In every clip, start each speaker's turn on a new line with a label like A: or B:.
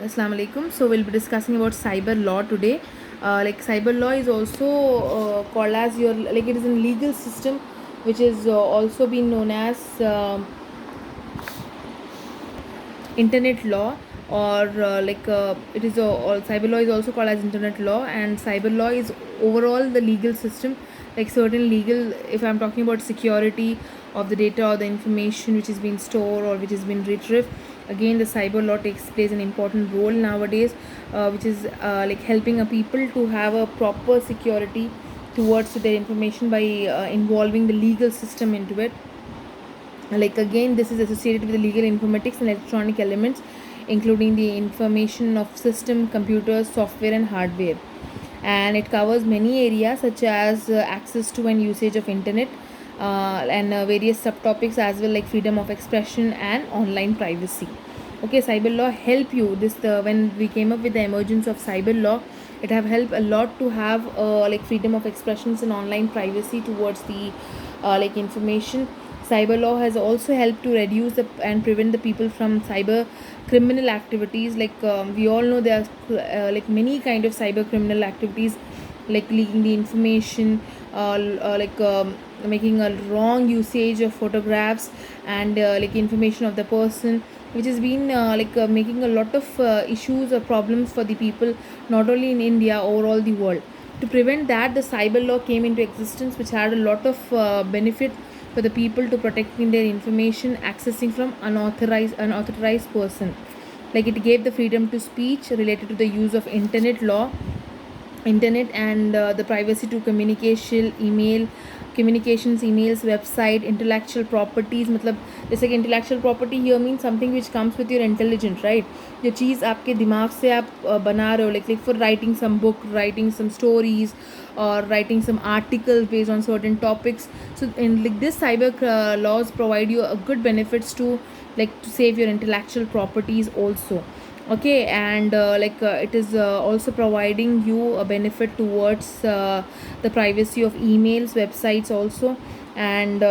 A: Assalamu alaikum. So we'll be discussing about cyber law today. Like cyber law is also called as your, like, it is a legal system which is also been known as internet law, or it is cyber law is also called as internet law, and cyber law is overall the legal system, like certain legal, if I'm talking about security of the data or the information which is being stored or which is being retrieved. Again, the cyber law takes plays an important role nowadays, which is like helping a people to have a proper security towards their information by involving the legal system into it. Like, again, this is associated with the legal informatics and electronic elements, including the information of system, computers, software and hardware. And it covers many areas such as access to and usage of internet, and various subtopics as well, like freedom of expression and online privacy. Okay, cyber law help you this the when we came up with the emergence of cyber law, it have helped a lot to have like freedom of expressions and online privacy towards the like information. Cyber law has also helped to reduce and prevent the people from cyber criminal activities. Like, we all know there are like many kind of cyber criminal activities, like leaking the information, making a wrong usage of photographs and like information of the person, which has been making a lot of issues or problems for the people, not only in India, overall the world. To prevent that, the cyber law came into existence, which had a lot of benefit for the people to protecting their information accessing from unauthorized person. Like, it gave the freedom to speech related to the use of internet and the privacy to communications, emails, website, intellectual properties. मतलब जैसे कि intellectual property here means something which comes with your intelligence, right? जो चीज़ आपके दिमाग से आप बना रहे हो, like for writing some book, writing some stories, or writing some articles based on certain topics. So in like this, cyber laws provide you a good benefits to, like, to save your intellectual properties also. Okay, and it is also providing you a benefit towards the privacy of emails, websites also. And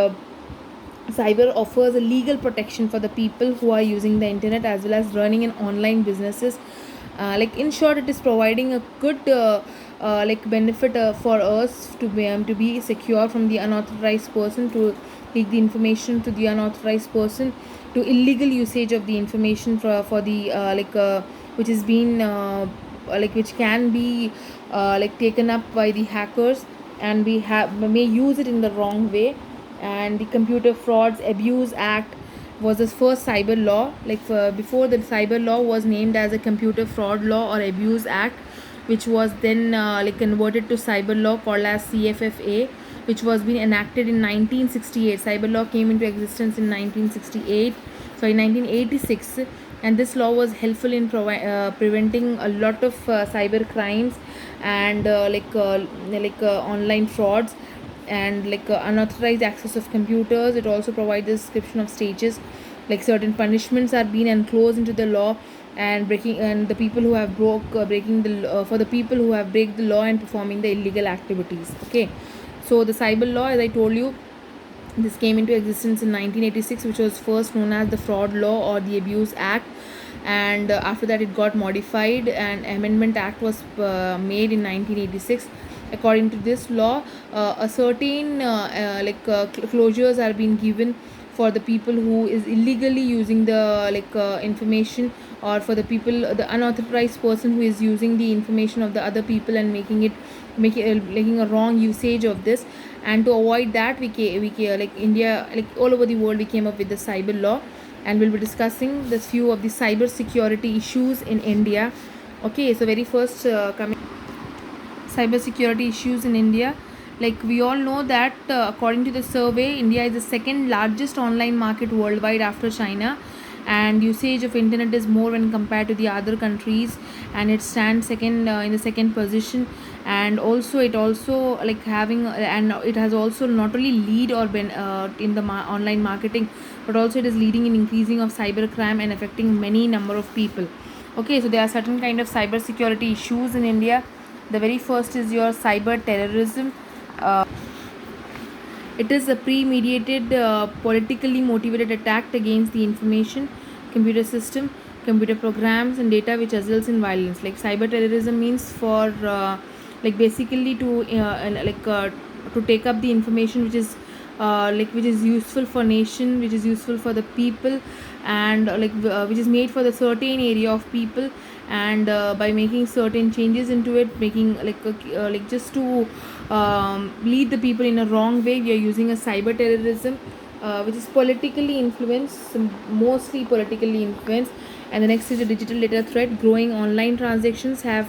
A: cyber offers a legal protection for the people who are using the internet as well as running an online businesses. Like, in short, it is providing a good like benefit for us to be secure from the unauthorized person, to leak the information to the unauthorized person, to illegal usage of the information for the which is being which can be like taken up by the hackers, and we have may use it in the wrong way. And the Computer Frauds Abuse Act was the first cyber law. Like, before, the cyber law was named as a Computer Fraud Law or Abuse Act, which was then converted to cyber law called as CFFA, which was being enacted in 1968. Cyber law came into existence in 1968, sorry, 1986. And this law was helpful in preventing a lot of cyber crimes and online frauds and unauthorized access of computers. It also provides a description of stages, like certain punishments are being enclosed into the law, and breaking, and the people who have breaking the for the people who have break the law and performing the illegal activities. Okay, so the cyber law, as I told you, this came into existence in 1986, which was first known as the Fraud Law or the Abuse Act. And after that, it got modified, and Amendment Act was made in 1986. According to this law, a certain closures are being given for the people who is illegally using the information, or for the people, the unauthorized person who is using the information of the other people and making a wrong usage of this. And to avoid that, like India, like all over the world, we came up with the cyber law, and we'll be discussing the few of the cyber security issues in India. Okay, so very first, coming cyber security issues in India. Like, we all know that according to the survey, India is the second largest online market worldwide after China, and usage of internet is more when compared to the other countries, and it stands second in the second position. And also, it also like having and it has also not only lead or been in the online marketing, but also it is leading in increasing of cyber crime and affecting many number of people. Okay, so there are certain kind of cyber security issues in India. The very first is your cyber terrorism. uh, it is a premeditated, politically motivated attack against the information computer system, computer programs and data which results in violence. Like cyber terrorism means for like basically to take up the information which is useful for nation, which is useful for the people, and which is made for the certain area of people, and by making certain changes into it, making just to lead the people in a wrong way, we are using a cyber terrorism, which is politically influenced, mostly politically influenced. And the next is a digital data threat. Growing online transactions have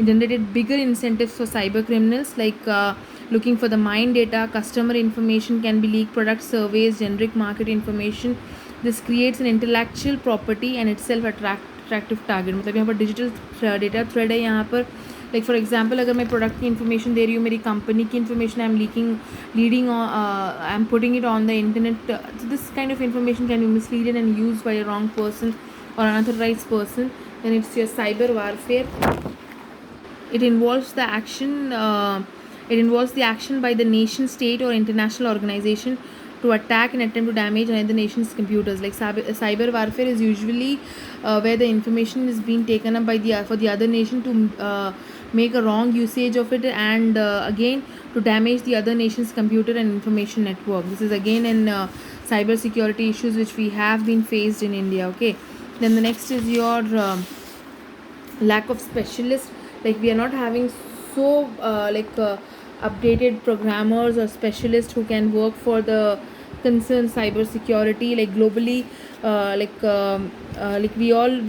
A: generated bigger incentives for cyber criminals, looking for the mine data, customer information can be leaked, product surveys, generic market information. This creates an intellectual property and itself attractive target. मतलब यहाँ पर digital data thread है यहाँ पर. Like for example अगर मैं product की information दे रही हूँ, मेरी कंपनी की information I am I am putting it on the internet, this kind of information can be misleaded and used by a wrong person or unauthorized person, then it's your cyber warfare. It involves the action by the nation, state, or international organization to attack and attempt to damage another nation's computers. Like cyber warfare is usually where the information is being taken up by the other nation to make a wrong usage of it, and again to damage the other nation's computer and information network. This is again in cyber security issues which we have been faced in India. Okay, then the next is your lack of specialists. Like we are not having so updated programmers or specialists who can work for the concerned cyber security, like globally, like we all